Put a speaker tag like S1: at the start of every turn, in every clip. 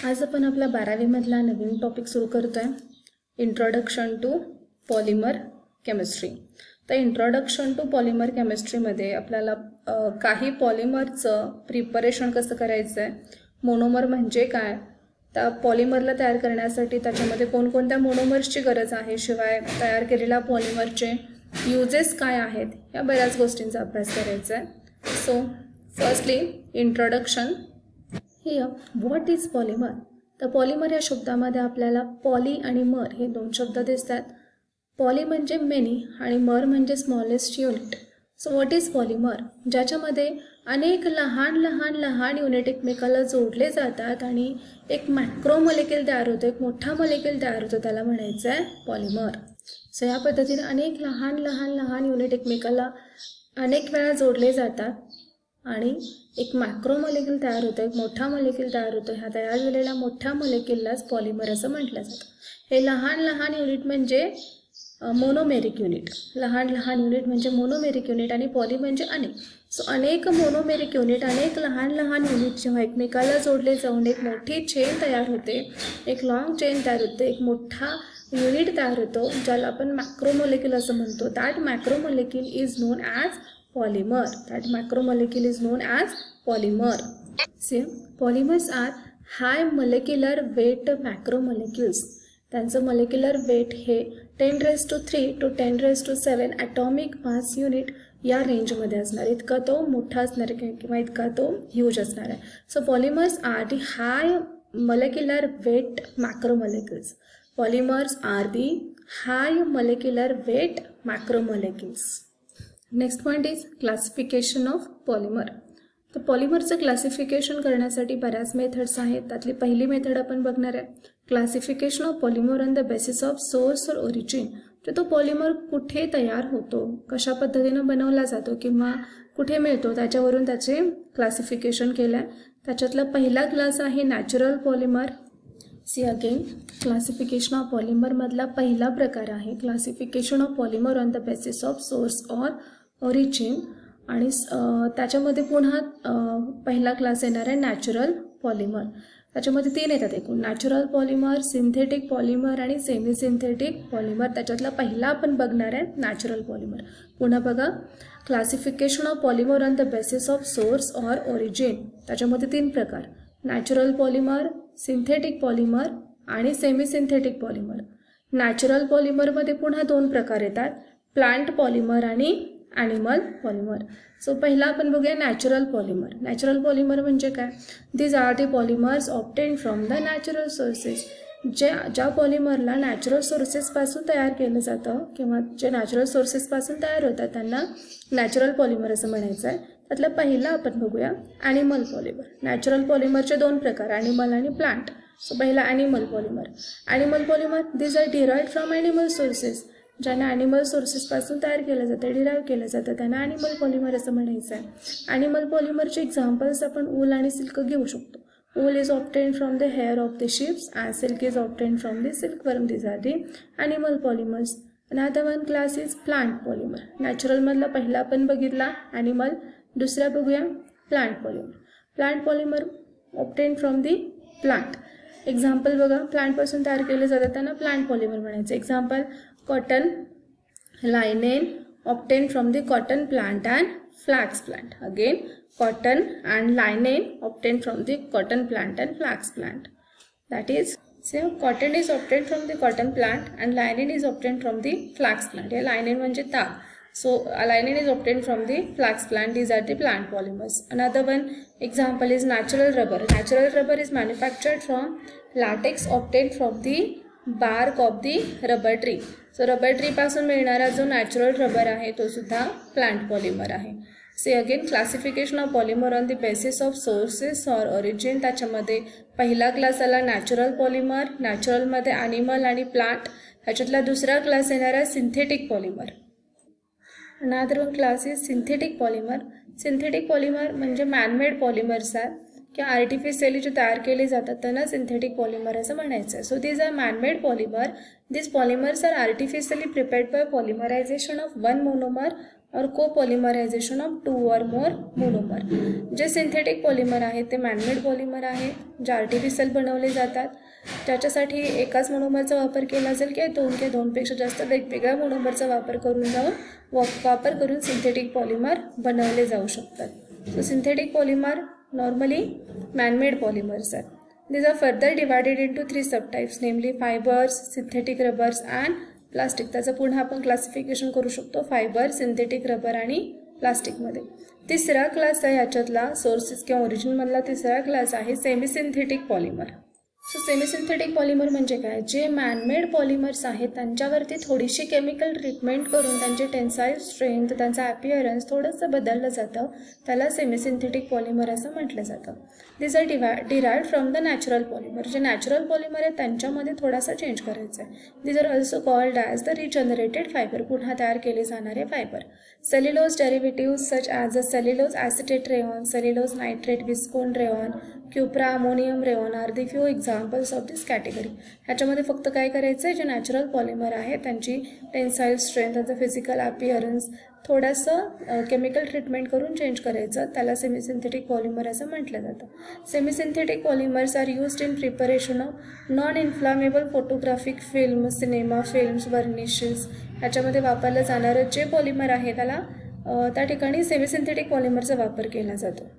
S1: आज आपण आपला 12वी मधला नवीन टॉपिक सुरू करतोय, इंट्रोडक्शन टू पॉलिमर केमिस्ट्री। तर इंट्रोडक्शन टू पॉलिमर केमिस्ट्रीमध्ये आपल्याला काही पॉलिमरचं प्रिपरेशन कसं करायचं आहे, मोनोमर म्हणजे काय, त्या पॉलिमरला तयार करण्यासाठी त्याच्यामध्ये कोणकोणत्या मोनोमर्सची गरज आहे, शिवाय तयार केलेल्या पॉलिमरचे युजेस काय आहेत, या बऱ्याच गोष्टींचा अभ्यास करायचा आहे। So firstly introduction. Here what is polymer. तर पॉलिमर या शब्दामध्ये आपल्याला पॉली आणि मर हे दोन शब्द दिसतात। पॉली म्हणजे मेनी आणि मर म्हणजे smallest unit. So what is polymer, ज्याच्यामध्ये अनेक लहान लहान लहान युनिट एकमेकाला जोडले जातात आणि एक मॅक्रो मॉलिक्यूल तयार होतो, एक मोठा मॉलिक्यूल तयार होतो, त्याला म्हणायचं आहे पॉलिमर। सो या पद्धतीने अनेक लहान लहान लहान युनिट एकमेकाला अनेक वेळा जोडले जातात आणि एक मॅक्रो मॉलिक्यूल तयार होतो, एक मोठा मॉलिक्यूल तयार होतो। ह्या तयार झालेल्या मोठ्या मॉलिक्यूललाच पॉलिमर असं म्हटलं जातं। हे लहान लहान युनिट म्हणजे मोनोमेरिक युनिट, लहान लहान युनिट म्हणजे मोनोमेरिक युनिट आणि पॉली म्हणजे अनेक। सो अनेक मोनोमेरिक युनिट, अनेक लहान लहान युनिट जेव्हा एकमेकाला जोडले जाऊन एक मोठी चेन तयार होते, एक लॉंग चेन तयार होते, एक मोठा युनिट तयार होतो, ज्याला आपण मॅक्रो मॉलिक्यूल असं म्हणतो। That macro molecule is non as polymer. That macromolecule is known as polymer. See, polymers are high molecular weight macromolecules. त्यांचं molecular weight हे 10⁻³ to 10⁻⁷ atomic mass unit या रेंजमध्ये असणार, इतका तो मोठा असणार आहे किंवा इतका तो ह्यूज असणार आहे। So polymers are the high molecular weight macromolecules. Polymers are the high molecular weight macromolecules. Next point is classification of polymer. तर पॉलिमरचं क्लासिफिकेशन करण्यासाठी बऱ्याच मेथड्स आहेत। त्यातली पहिली मेथड आपण बघणार आहे, classification of polymer on the basis of source और ओरिजिन। तर तो पॉलिमर कुठे तयार होतो, कशा पद्धतीनं बनवला जातो किंवा कुठे मिळतो, त्याच्यावरून त्याचे क्लासिफिकेशन केलं आहे। त्याच्यातला पहिला क्लास आहे natural polymer. See again, classification of पॉलिमरमधला पहिला प्रकार आहे classification of polymer on the basis of source और ओरिजिन, आणि त्याच्यामध्ये पुन्हा पहिला क्लास येणार आहे नॅचरल पॉलिमर। त्याच्यामध्ये 3 येतात एकूण, नॅचरल पॉलिमर, सिंथेटिक पॉलिमर आणि सेमी सिंथेटिक पॉलिमर। त्याच्यातला पहिला आपण बघणार आहे नॅचरल पॉलिमर। पुन्हा बघा, classification of polymer on the basis of source और ओरिजिन, त्याच्यामध्ये 3 प्रकार, नॅचरल पॉलिमर, सिंथेटिक पॉलिमर आणि सेमी सिंथेटिक पॉलिमर। नॅचरल पॉलिमरमध्ये पुन्हा 2 प्रकार येतात, प्लांट पॉलिमर आणि ॲनिमल पॉलिमर। सो पहिला आपण बघूया नॅचरल पॉलिमर। नॅचरल पॉलिमर म्हणजे काय, these are the polymers obtain from the natural sources. ज्या पॉलिमरला नॅचरल सोर्सेसपासून तयार केलं जातं किंवा जे नॅचरल सोर्सेसपासून तयार होतात त्यांना नॅचरल पॉलिमर असं म्हणायचं आहे। त्यातला पहिला आपण बघूया ॲनिमल पॉलिमर। नॅचरल पॉलिमरचे 2 प्रकार, ॲनिमल आणि प्लांट। सो पहिला animal polymer. Animal polymer these are derived from animal sources. ज्यांना ॲनिमल सोर्सेसपासून तयार केलं जातं, डिराईव्ह केलं जातं, त्यांना ॲनिमल पॉलिमर असं म्हणायचं आहे। ॲनिमल पॉलिमरचे एक्झाम्पल्स आपण ऊल आणि सिल्क घेऊ शकतो। Wool is obtained from the hair of the sheep and silk is obtained from the silkworm. These are the animal polymers. Another one class is plant polymer. Natural मधला पहिला आपण बघितला animal, दुसरा बघूया plant polymer. Plant polymer obtained from the plant. Example बघा, plant पासून तयार केले जातात त्यांना plant polymer म्हणायचं। Example, cotton, linen obtained from the cotton plant and flax plant. Again, cotton and linen obtained from the cotton plant and flax plant. That is, so cotton is obtained from the cotton plant and linen is obtained from the flax plant. Yeah, linen म्हणजे ताग. So linen is obtained from the flax plant. These are the plant polymers. Another one example is natural rubber. Natural rubber is manufactured from latex obtained from the bark of the rubber tree. So rubber tree पासून मिळणारा जो natural rubber आहे तो सुद्धा plant polymer आहे। Say again, classification of polymer on the basis of sources और origin. त्याच्यामध्ये पहिला क्लास आला नॅचरल पॉलिमर, नॅचरलमध्ये ॲनिमल आणि प्लांट। ह्याच्यातला दुसरा क्लास येणार आहे synthetic polymer. Another one class is synthetic polymer. Synthetic polymer म्हणजे मॅनमेड पॉलिमर्स आहेत किंवा आर्टिफिशियली जे तयार केले जातात त्यांना सिंथेटिक पॉलिमर असं म्हणायचं आहे। So these are manmade polymer. These polymers are artificially prepared by polymerization of one monomer और कोपॉलिमरायझेशन ऑफ 2 or more मोनोमर. जे सिंथेटिक पॉलिमर आहेत ते मॅनमेड पॉलिमर आहेत, जे आर्टिफिशियल बनवले जातात, ज्याच्यासाठी एकाच मोनोमरचा वापर केला जाईल किंवा 2 किंवा 2पेक्षा जास्त वेगवेगळ्या मोनोमरचा वापर करून सिंथेटिक पॉलिमर बनवले जाऊ शकतात. So synthetic polymer normally man-made polymers आहेत. These are further divided into 3 subtypes, namely fibers, synthetic rubbers and plastic. त्याचं पुन्हा आपण क्लासिफिकेशन करू शकतो फायबर, सिंथेटिक रबर आणि प्लास्टिकमध्ये. तिसरा क्लास आहे याच्यातला सोर्सेस किंवा ओरिजिनमधला तिसरा क्लास आहे semi synthetic polymer. So semi synthetic polymer म्हणजे काय, जे मॅनमेड पॉलिमर्स आहेत त्यांच्यावरती थोडीशी केमिकल ट्रीटमेंट करून त्यांचे टेन्साईल स्ट्रेंथ, त्यांचा ॲपिअरन्स थोडंसं बदललं जातं, त्याला सेमी सिंथेटिक पॉलिमर असं म्हटलं जातं. This are derived from the natural polymer. जे नॅचरल पॉलिमर आहे त्यांच्यामध्ये थोडासा चेंज करायचा आहे. This are also called as the regenerated fibre, पुन्हा तयार केले जाणारे fibre. Cellulose derivative such as a cellulose acetate rayon, cellulose nitrate viscose rayon, cupra ammonium rayon are the few examples of this category. ह्याच्यामध्ये फक्त काय करायचं आहे, जे नॅचरल पॉलिमर आहे त्यांची टेन्साईल स्ट्रेंथ, त्यांचं फिजिकल अपीअरन्स थोडंसं केमिकल ट्रीटमेंट करून चेंज करायचं, त्याला सेमी सिंथेटिक पॉलिमर असं म्हटलं जातं. Semi synthetic polymers are used in preparation of non inflammable photographic film, cinema films, varnishes. ह्याच्यामध्ये वापरलं जाणारं जे पॉलिमर आहे त्याला त्या ठिकाणी सेमी सिंथेटिक पॉलिमरचा वापर केला जातो.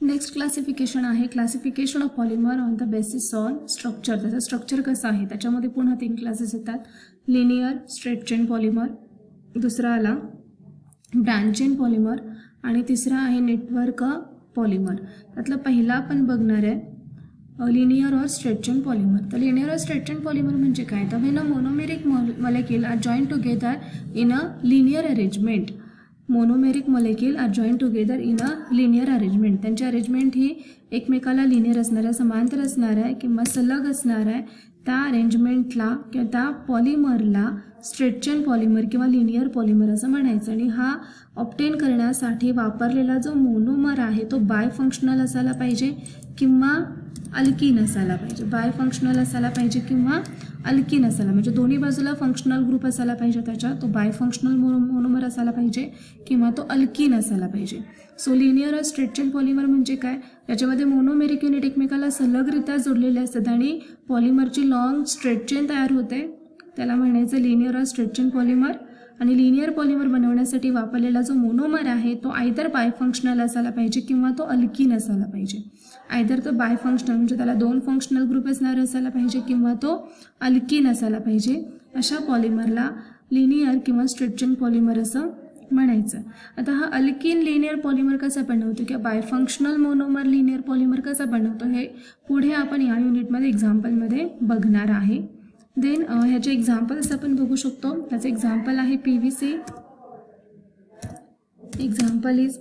S1: नेक्स्ट क्लासिफिकेशन आहे classification of polymer on the basis on structure. त्याचं स्ट्रक्चर कसं आहे त्याच्यामध्ये पुन्हा 3 क्लासेस येतात. लिनियर स्ट्रेट चेन पॉलिमर, दुसरा आला ब्रांच चेन पॉलिमर आणि तिसरा आहे नेटवर्क पॉलिमर. त्यातला पहिला आपण बघणार आहे लिनियर और स्ट्रेट चेन पॉलिमर. तर लिनियर और स्ट्रेट चेन पॉलिमर म्हणजे काय, तर when a monomeric molecule are join together in a linear arrangement. Monomeric molecule are join together in a linear arrangement. त्यांची अरेंजमेंट ही एकमेकाला लिनियर असणार आहे, समांतर असणार आहे किंवा सलग असणार आहे. त्या अरेंजमेंटला किंवा त्या पॉलिमरला स्ट्रेट चेन पॉलिमर किंवा लिनियर पॉलिमर असं म्हणायचं. आणि हा ऑब्टेन करण्यासाठी वापरलेला जो मोनोमर आहे तो बायफंक्शनल असायला पाहिजे किंवा अल्कीन असायला पाहिजे. बायफंक्शनल असायला पाहिजे किंवा अल्कीन असायला, म्हणजे दोन्ही बाजूला फंक्शनल ग्रुप असायला पाहिजे त्याच्या, तो बायफंक्शनल मोनोमर असायला पाहिजे किंवा तो अल्कीन असायला पाहिजे. सो लिनियर और स्ट्रेट चेन पॉलिमर म्हणजे काय, याच्यामध्ये मोनोमेरिक युनिट एकमेकाला सलगरित्या जोडलेले असतात आणि पॉलिमरची लॉंग स्ट्रेट चेन तयार होते, त्याला म्हणायचं लिनियर और स्ट्रेट चेन पॉलिमर. आणि लिनियर पॉलिमर बनवण्यासाठी वापरलेला जो मोनोमर आहे तो आयदर बायफंक्शनल असायला पाहिजे किंवा तो अल्कीन असायला पाहिजे. आयदर तो बायफंक्शनल म्हणजे त्याला 2 फंक्शनल ग्रुप असणार असायला पाहिजे किंवा तो अल्कीन असायला पाहिजे. अशा पॉलिमरला लिनियर किंवा स्ट्रेट चेन पॉलिमर असं म्हणायचं. आता हा अल्कीन लिनियर पॉलिमर कसा बनवतो किंवा बायफंक्शनल मोनोमर लिनियर पॉलिमर कसा बनवतो हे पुढे आपण या युनिटमध्ये एक्झाम्पलमध्ये बघणार आहे. देन ह्याचे एक्झाम्पल्स आपण बघू शकतो. त्याचं एक्झाम्पल आहे PVC. Example is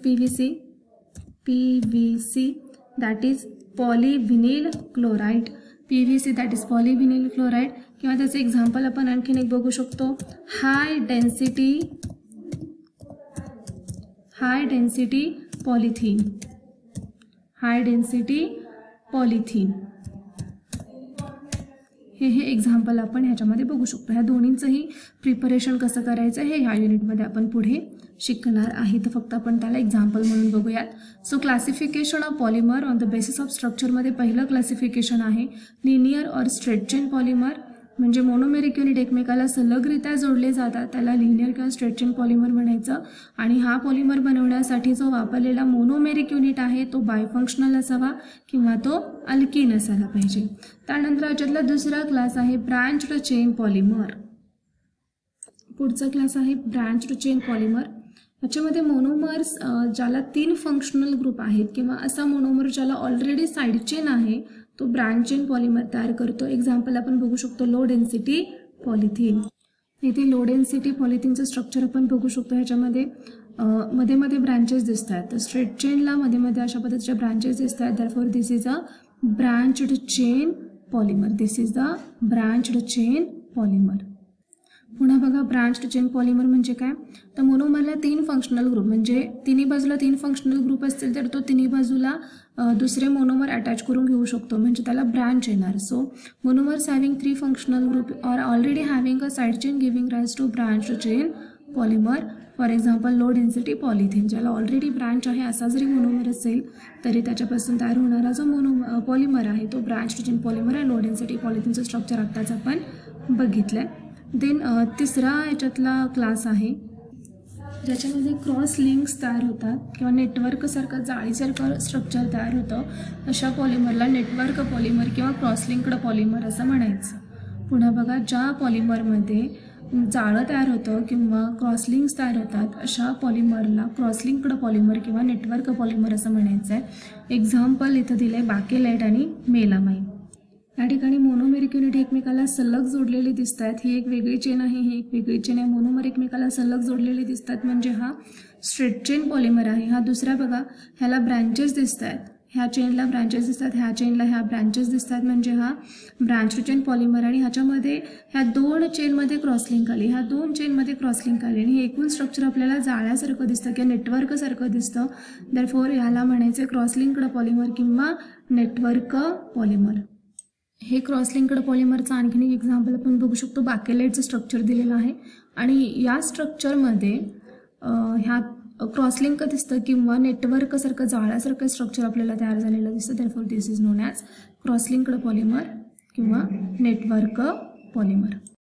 S1: PVC that is polyvinyl chloride. PVC that is polyvinyl chloride. किंवा त्याचं एक्झाम्पल आपण आणखीन एक बघू शकतो high density polythene. High density polythene हे एक्झाम्पल आपण ह्याच्यामध्ये बघू शकतो. ह्या दोन्हींचंही प्रिपरेशन कसं करायचं हे ह्या युनिटमध्ये आपण पुढे शिकणार आहे, तर फक्त आपण त्याला एक्झाम्पल म्हणून बघूयात. So classification of polymer on the basis of स्ट्रक्चरमध्ये पहिलं क्लासिफिकेशन आहे लिनियर और स्ट्रेट चेन पॉलिमर. म्हणजे मोनोमेरिक युनिट एकमेकाला सलगरित्या जोडले जातात, त्याला लिनियर किंवा स्ट्रेट चेन पॉलिमर म्हणायचं. आणि हा पॉलिमर बनवण्यासाठी जो वापरलेला मोनोमेरिक युनिट आहे तो बायफंक्शनल असावा किंवा तो अल्कीन असायला पाहिजे. त्यानंतर याच्यातला दुसरा क्लास आहे ब्रांच्ड चेन पॉलिमर. पुढचा क्लास आहे ब्रांच्ड चेन पॉलिमर. याच्यामध्ये मोनोमर्स ज्याला 3 फंक्शनल ग्रुप आहेत किंवा असा मोनोमर ज्याला ऑलरेडी साईड चेन आहे तो ब्रांच चेन पॉलिमर तयार करतो. एक्झाम्पल आपण बघू शकतो लो डेन्सिटी पॉलिथिन. इथे लो डेन्सिटी पॉलिथिनचं स्ट्रक्चर आपण बघू शकतो. ह्याच्यामध्ये मध्ये मध्ये ब्रांचेस दिसत आहेत, तर स्ट्रेट चेनला मध्ये मध्ये अशा पद्धतीच्या ब्रांचेस दिसत आहेत. Therefore this is a branched chain polymer. This is the branched chain polymer. पुन्हा बघा ब्रांच्ड चेन पॉलिमर म्हणजे काय, तर मोनोमरला 3 फंक्शनल ग्रुप, म्हणजे तिन्ही बाजूला 3 फंक्शनल ग्रुप असतील तर तो तिन्ही बाजूला दुसरे मोनोमर अटॅच करून घेऊ शकतो, म्हणजे त्याला ब्रांच येणार. So monomers having 3 functional group are already having a side chain giving rise to branched chain polymer. For example low density polythene, ज्याला ऑलरेडी ब्रँच आहे असा जरी मोनोमर असेल तरी त्याच्यापासून तयार होणारा जो पॉलिमर आहे तो ब्रँच रिजन पॉलिमर आहे. लो डेन्सिटी पॉलिथिनचं स्ट्रक्चर आत्ताच आपण बघितलं आहे. देन तिसरा याच्यातला क्लास आहे ज्याच्यामध्ये क्रॉस लिंक्स तयार होतात किंवा नेटवर्कसारखं जाळीसारखं स्ट्रक्चर तयार होतं. अशा पॉलिमरला नेटवर्क पॉलिमर किंवा क्रॉस लिंक्ड पॉलिमर असं म्हणायचं. पुन्हा बघा, ज्या पॉलिमरमध्ये जाळं तयार होतं किंवा क्रॉस लिंक्स तयार होतात अशा पॉलिमरला क्रॉस लिंक्ड पॉलिमर किंवा नेटवर्क पॉलिमर असं म्हणायचं आहे. एक्झाम्पल इथं दिलं आहे बाकेलाईट आणि मेलामाइन. या ठिकाणी मोनोमेरिक युनिट एकमेकाला सलग जोडलेले दिसत आहेत. ही एक वेगळी चेन आहे, ही एक वेगळी चेन आहे. मोनोमर एकमेकाला सलग जोडलेले दिसत आहेत म्हणजे हा स्ट्रेट चेन पॉलिमर आहे. हा दुसरा बघा, ह्याला ब्रँचेस दिसत आहेत, ह्या चेनला ब्रँचेस दिसतात, ह्या चेनला ह्या ब्रँचेस दिसतात म्हणजे हा ब्रँच रिजन पॉलिमर. आणि ह्याच्यामध्ये ह्या 2 चेनमध्ये क्रॉसलिंक आली, ह्या 2 चेनमध्ये क्रॉसलिंक आली आणि हे एकूण स्ट्रक्चर आपल्याला जाळ्यासारखं दिसतं किंवा नेटवर्कसारखं दिसतं. देअरफॉर ह्याला म्हणायचं क्रॉसलिंक्ड पॉलिमर किंवा नेटवर्क पॉलिमर. हे क्रॉसलिंक्ड पॉलिमरचं आणखीन एक एक्झाम्पल आपण बघू शकतो. बाकेलाईटचं स्ट्रक्चर दिलेलं आहे आणि या स्ट्रक्चरमध्ये ह्या क्रॉसलिंक दिसतं किंवा नेटवर्कसारखं जाळ्यासारखं स्ट्रक्चर आपल्याला तयार झालेलं दिसतं. Therefore this is non as cross-linked polymer किंवा नेटवर्क पॉलिमर.